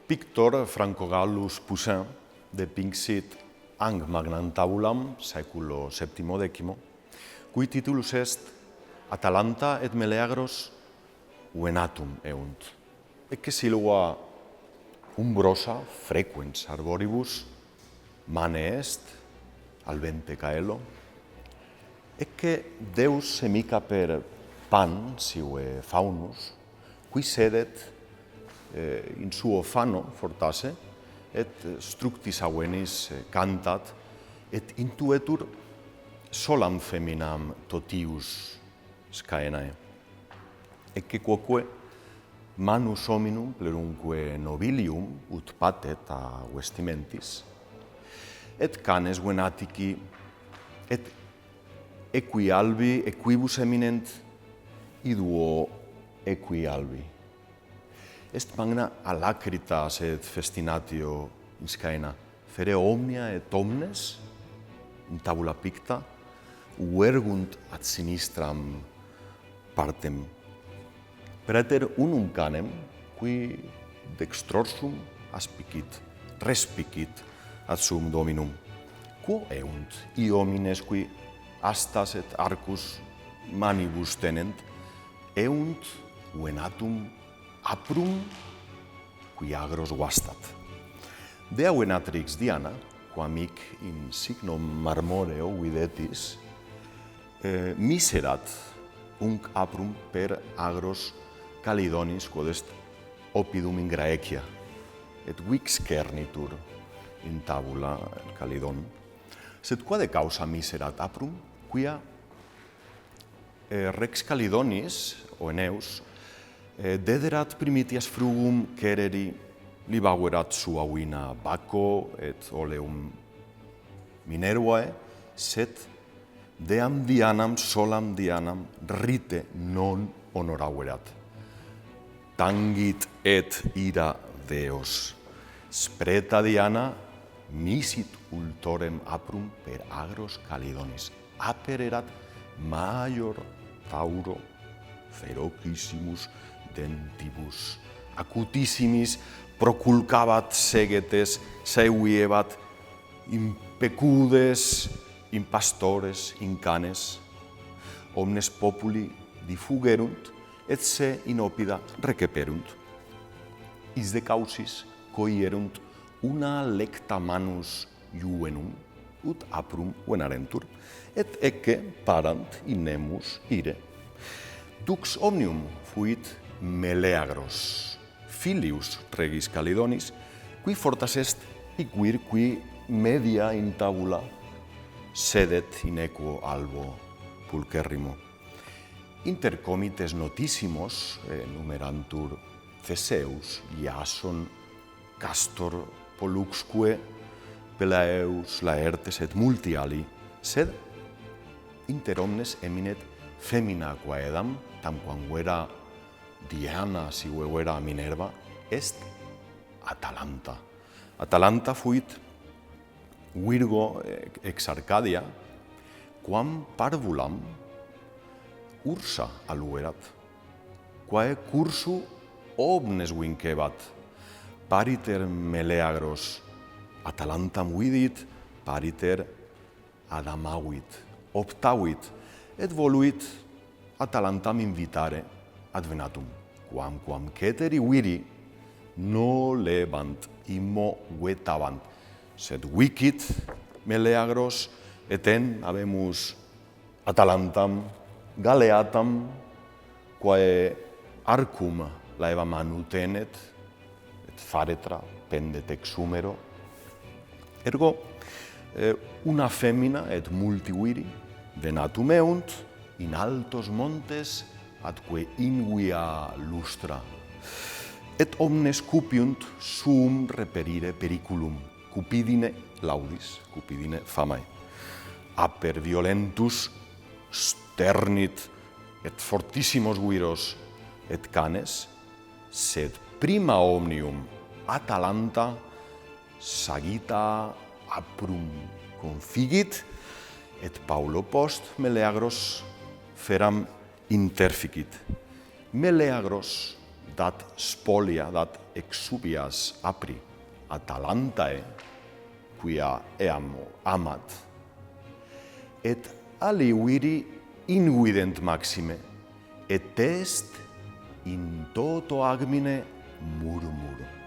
Pictor Franco-Gallus Poussin depinxit ang magnam tabulam saeculo VII, cui titulus est Atalanta et Meleagros venatum eunt, ecce silva umbrosa frequens arboribus mane est albente caelo, ecce Deus semica per pan sive faunus, qui sedet in suo fano fortasse, et structis avenis cantat, et intuetur solam feminam totius scaenae. Ecce quoque manus hominum plerumque nobilium ut patet a vestimentis, et canes venatici, et equi albi equibus eminent, iduo equi albi. Est magna alacrita sed festinatio in scaena, fere omnia et omnes in tabula picta, vergunt ad sinistram partem. Praeter unum canem, qui dextrorsum aspicit, respicit ad suum dominum. Quo eunt i homines qui astas et arcus manibus tenent, eunt venatum aprum qui agros vastat. Dea venatrix Diana, quamic in signum marmoreo videtis, miserat unc aprum per agros Calidonis, quod est oppidum in Graecia, et vix cernitur in tabula Calidon. Sed quade causa miserat aprum, quia rex Calidonis, o Eneus, dederat primitias frugum cereri, libaverat sua vina Bacco et oleum Minervae, sed deam Dianam solam Dianam rite non honoraverat. Tangit et ira Deos. Spreta Diana misit ultorem aprum per agros Calidonis. Apererat major tauro ferocissimus dentibus, acutissimis proculcabat segetes, saeviebat in pecudes, in pastores, in canes, omnes populi diffugerunt, et se in oppida receperunt. Isde causis coierunt una lecta manus juvenum, ut aprum venarentur, et ecce parant in nemus ire. Dux omnium fuit Meleagros, filius regis Calidonis, qui fortas est iquir qui media in tabula sedet in equo albo pulcherrimo. Inter comites notissimos numerantur Theseus, Iason, Castor, Poluxque, Pelaeus, Laertes et multi ali, sed inter omnes eminet femina quaedam, tamquam vera Diana sive vera Minerva, est Atalanta. Atalanta fuit Virgo ex Arcadia, quam parvulam ursa aluerat, quae cursu omnes vincebat, pariter Meleagros Atalantam vidit, pariter Adamavit, optavit, et voluit Atalantam invitare ad venatum, quamquam ceteri viri nolebant immo vetabant, sed vicit Meleagros, eten habemus Atalantam galeatam, quae arcum laeva manutenet, et faretra pendet ex humero. Ergo, una femina et multi viri venatum eunt in altos montes atque invia lustra, et omnes cupiunt suum reperire periculum, cupidine laudis, cupidine famae. Aper violentus sternit et fortissimos viros et canes, sed prima omnium Atalanta sagita aprum configit, et Paulo post Meleagros feram interficit. Meleagros dat spolia, dat exuvias apri Atalantae, quia eam amat, et aliuiri invident maxime, et est in toto agmine murmuro.